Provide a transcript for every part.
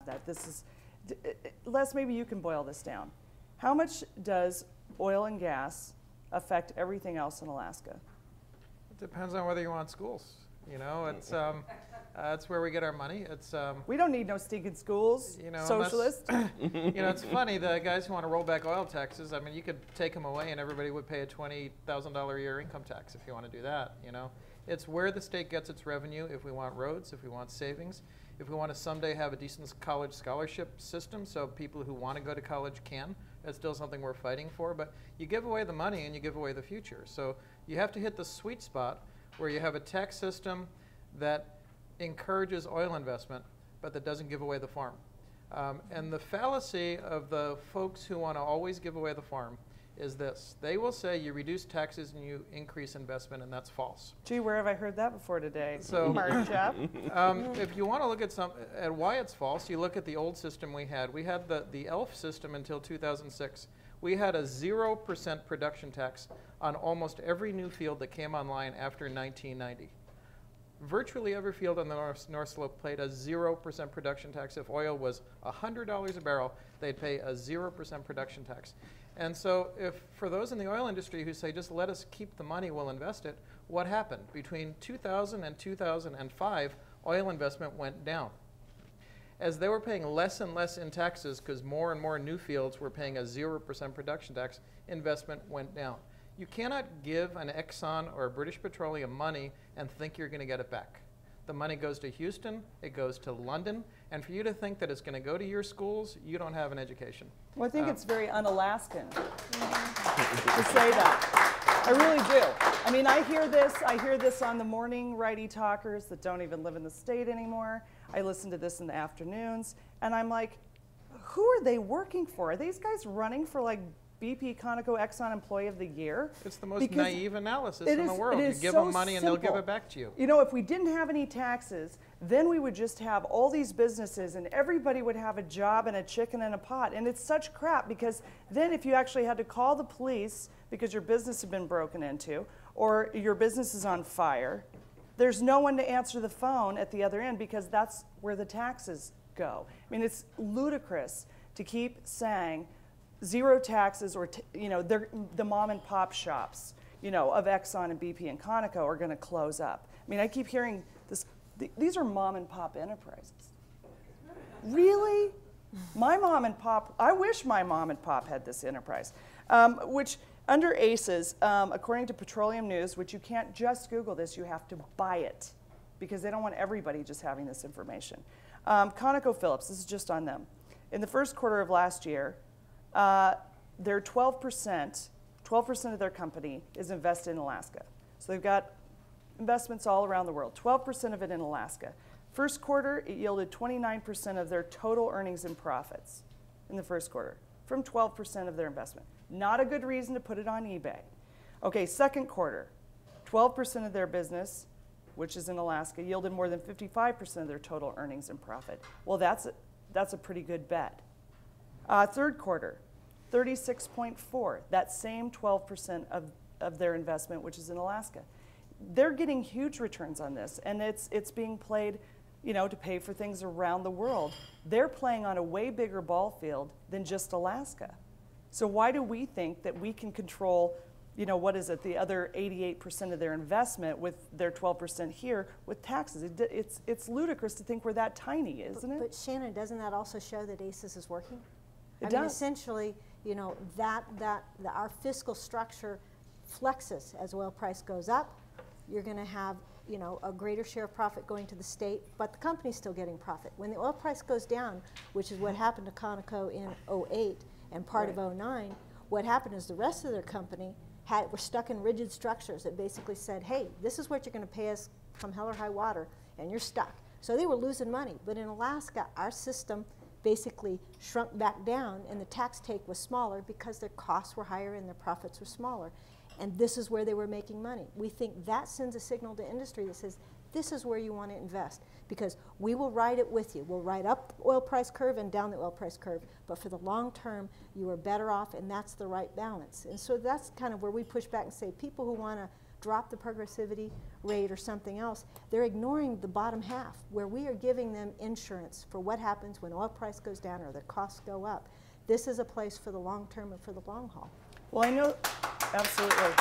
that. This is, Les, maybe you can boil this down. How much does oil and gas affect everything else in Alaska? It depends on whether you want schools. You know, it's where we get our money. We don't need no stinking schools, you know, socialist. You know, it's funny, the guys who want to roll back oil taxes, I mean, you could take them away and everybody would pay a $20,000 a year income tax if you want to do that, you know. It's where the state gets its revenue if we want roads, if we want savings, if we want to someday have a decent college scholarship system so people who want to go to college can. That's still something we're fighting for, but you give away the money and you give away the future. So you have to hit the sweet spot where you have a tax system that encourages oil investment, but that doesn't give away the farm. And the fallacy of the folks who want to always give away the farm is this. They will say you reduce taxes and you increase investment, and that's false. Gee, where have I heard that before today? So, Marcia. if you want to look at why it's false, you look at the old system we had. We had the ELF system until 2006. We had a 0% production tax on almost every new field that came online after 1990. Virtually every field on the North Slope paid a 0% production tax. If oil was $100 a barrel, they'd pay a 0% production tax. And so for those in the oil industry who say, just let us keep the money, we'll invest it, what happened? Between 2000 and 2005, oil investment went down. As they were paying less and less in taxes because more and more new fields were paying a 0% production tax, investment went down. You cannot give an Exxon or a British Petroleum money and think you're going to get it back. The money goes to Houston, it goes to London, and for you to think that it's going to go to your schools, you don't have an education. Well, I think it's very un-Alaskan to say that. I really do. I mean, I hear this on the morning righty talkers that don't even live in the state anymore. I listen to this in the afternoons, and I'm like, who are they working for? Are these guys running for like BP, Conoco, Exxon Employee of the Year? It's the most naive analysis in the world. You give them money and they'll give it back to you. You know, if we didn't have any taxes, then we would just have all these businesses and everybody would have a job and a chicken in a pot. And it's such crap because then if you actually had to call the police because your business had been broken into or your business is on fire, there's no one to answer the phone at the other end because that's where the taxes go. I mean, it's ludicrous to keep saying zero taxes, or you know, the mom and pop shops, you know, of Exxon and BP and Conoco are going to close up. I mean, I keep hearing this. These are mom and pop enterprises. Really? My mom and pop. I wish my mom and pop had this enterprise, which under ACES, according to Petroleum News, which you can't just Google this, you have to buy it because they don't want everybody just having this information. ConocoPhillips. This is just on them. In the first quarter of last year, their 12% of their company is invested in Alaska. So they've got investments all around the world, 12% of it in Alaska. First quarter, it yielded 29% of their total earnings and profits in the first quarter from 12% of their investment. Not a good reason to put it on eBay. Okay, second quarter, 12% of their business, which is in Alaska, yielded more than 55% of their total earnings and profit. Well, that's a pretty good bet. Third quarter, 36.4, that same 12% of their investment, which is in Alaska. They're getting huge returns on this, and it's being played, you know, to pay for things around the world. They're playing on a way bigger ball field than just Alaska. So why do we think that we can control, you know, what is it, the other 88% of their investment with their 12% here with taxes? It's ludicrous to think we're that tiny, isn't it? But Shannyn, doesn't that also show that ACES is working? It I mean, does. essentially, you know, our fiscal structure flexes as oil price goes up. You're going to have, you know, a greater share of profit going to the state, but the company's still getting profit. When the oil price goes down, which is what happened to Conoco in 08 and part of 09, what happened is the rest of their company were stuck in rigid structures that basically said, hey, this is what you're going to pay us come hell or high water, and you're stuck. So they were losing money. But in Alaska, our system basically shrunk back down, and the tax take was smaller because their costs were higher and their profits were smaller. And this is where they were making money. We think that sends a signal to industry that says, this is where you want to invest, because we will ride it with you. We'll ride up the oil price curve and down the oil price curve, but for the long term, you are better off, and that's the right balance. And so that's kind of where we push back and say, people who want to drop the progressivity rate or something else, they're ignoring the bottom half, where we are giving them insurance for what happens when oil price goes down or the costs go up. This is a place for the long term and for the long haul. Well, I know, absolutely.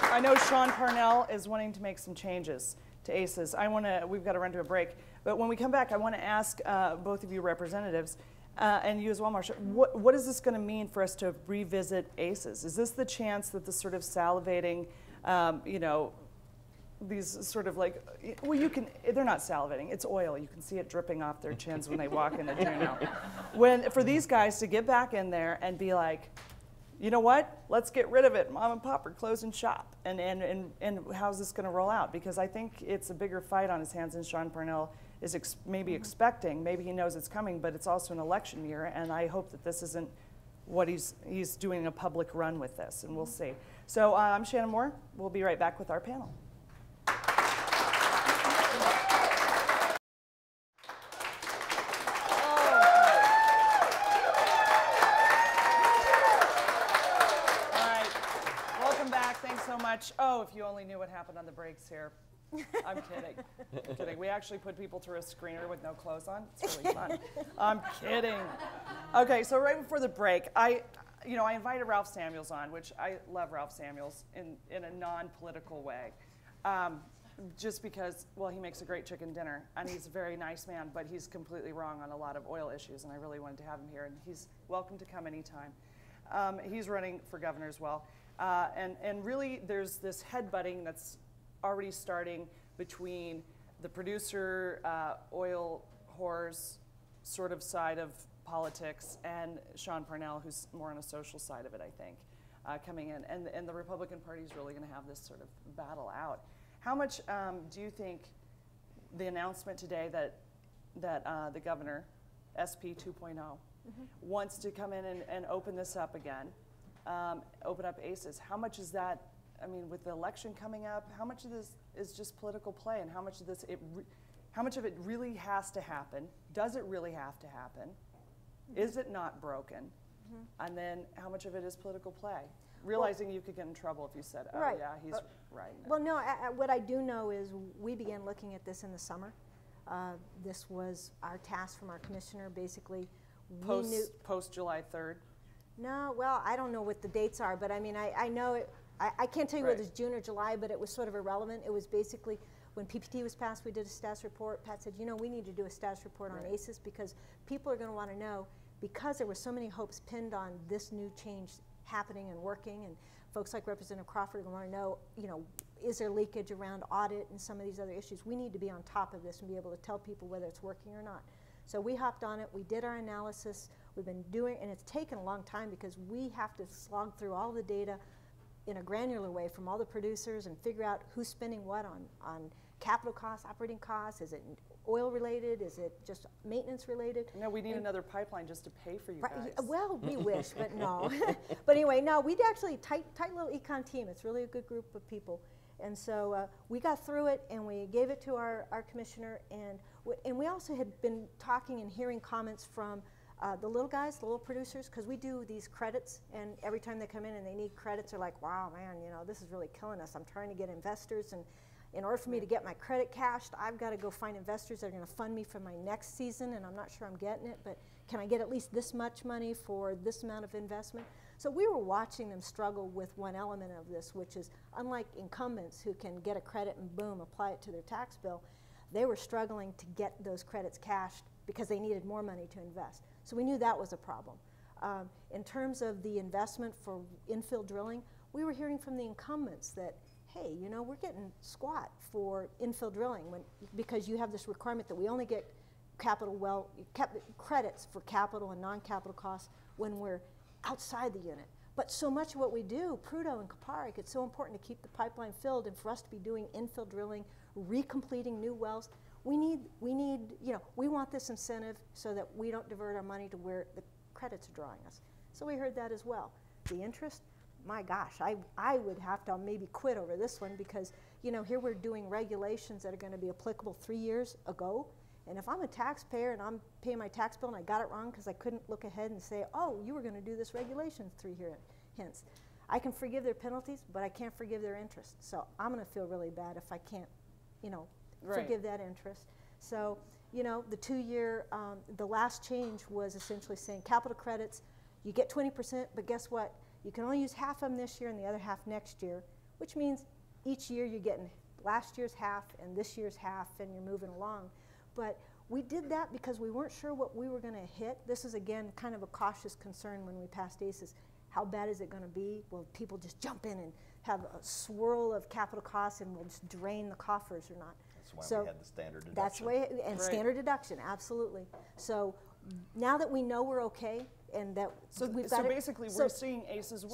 I know Sean Parnell is wanting to make some changes to ACEs. We've got to run to a break. But when we come back, I want to ask both of you representatives, and you as well, Marcia, what is this going to mean for us to revisit ACEs? Is this the chance that the sort of salivating, you know, these sort of like, well, they're not salivating, it's oil. You can see it dripping off their chins when they walk into Juneau. For these guys to get back in there and be like, you know what, let's get rid of it. Mom and Pop are closing shop. And how's this going to roll out? Because I think it's a bigger fight on his hands than Sean Parnell is maybe expecting. Maybe he knows it's coming, but it's also an election year, and I hope that this isn't what he's doing a public run with this, and we'll see. So I'm Shannyn Moore. We'll be right back with our panel. Oh, if you only knew what happened on the breaks here. I'm kidding. I'm kidding. We actually put people through a screener with no clothes on. It's really fun. I'm kidding. Okay, so right before the break, I invited Ralph Samuels on, which I love Ralph Samuels in a non-political way. Just because, well, he makes a great chicken dinner, and he's a very nice man, but he's completely wrong on a lot of oil issues, and I really wanted to have him here, and he's welcome to come anytime. He's running for governor as well. And really, there's this headbutting that's already starting between the producer, oil whores sort of side of politics and Sean Parnell, who's more on a social side of it, I think, coming in. And the Republican Party is really going to have this sort of battle out. How much do you think the announcement today that the governor, SP 2.0, wants to come in and open this up again, open up ACEs, how much is that, I mean, with the election coming up, how much of this is just political play, and how much of this, how much of it really has to happen? Does it really have to happen? Is it not broken? And then how much of it is political play? Realizing you could get in trouble if you said, oh right. Yeah, he's right. Well, no, what I do know is we began looking at this in the summer. This was our task from our commissioner, basically. Post July 3rd? No, well, I don't know what the dates are, but I mean, I know it. I can't tell you whether it's June or July, but it was sort of irrelevant. It was basically when PPT was passed, we did a status report. Pat said, you know, we need to do a status report on ACEs because people are going to want to know, because there were so many hopes pinned on this new change happening and working, and folks like Representative Crawford are going to want to know, you know, is there leakage around audit and some of these other issues? We need to be on top of this and be able to tell people whether it's working or not. So we hopped on it. We did our analysis. We've been doing, and it's taken a long time because we have to slog through all the data in a granular way from all the producers and figure out who's spending what on capital costs, operating costs. Is it oil related? Is it just maintenance related? No, we need another pipeline just to pay for you guys. Well, we wish, but no. But anyway, no, we actually tight little econ team. It's really a good group of people. And so we got through it, and we gave it to our commissioner, and we also had been talking and hearing comments from the little guys, the little producers, because we do these credits, and every time they come in and they need credits, they're like, wow, man, you know, this is really killing us. I'm trying to get investors, and in order for me to get my credit cashed, I've got to go find investors that are going to fund me for my next season, and I'm not sure I'm getting it, but can I get at least this much money for this amount of investment? So we were watching them struggle with one element of this, which is unlike incumbents who can get a credit and boom, apply it to their tax bill, they were struggling to get those credits cashed because they needed more money to invest. So we knew that was a problem. In terms of the investment for infill drilling, we were hearing from the incumbents that, hey, you know, we're getting squat for infill drilling because you have this requirement that we only get credits for capital and non-capital costs when we're outside the unit. But so much of what we do, Prudhoe and Kaparik, it's so important to keep the pipeline filled and for us to be doing infill drilling, recompleting new wells. We need, you know, we want this incentive so that we don't divert our money to where the credits are drawing us. So we heard that as well. The interest, my gosh, I would have to maybe quit over this one because, you know, here we're doing regulations that are going to be applicable 3 years ago. And if I'm a taxpayer and I'm paying my tax bill and I got it wrong because I couldn't look ahead and say, oh, you were going to do this regulation 3 years hence, I can forgive their penalties, but I can't forgive their interest. So I'm going to feel really bad if I can't, you know, forgive that interest. So, you know, the 2-year, the last change was essentially saying capital credits, you get 20%, but guess what? You can only use half of them this year and the other half next year, which means each year you're getting last year's half and this year's half, and you're moving along. But we did that because we weren't sure what we were going to hit. This is, again, kind of a cautious concern when we passed ACES. How bad is it going to be? Will people just jump in and have a swirl of capital costs and will just drain the coffers or not? That's why we had the standard deduction. That's why, and standard deduction, absolutely. So now that we know we're okay and that So, we've so got basically we're seeing ACES work.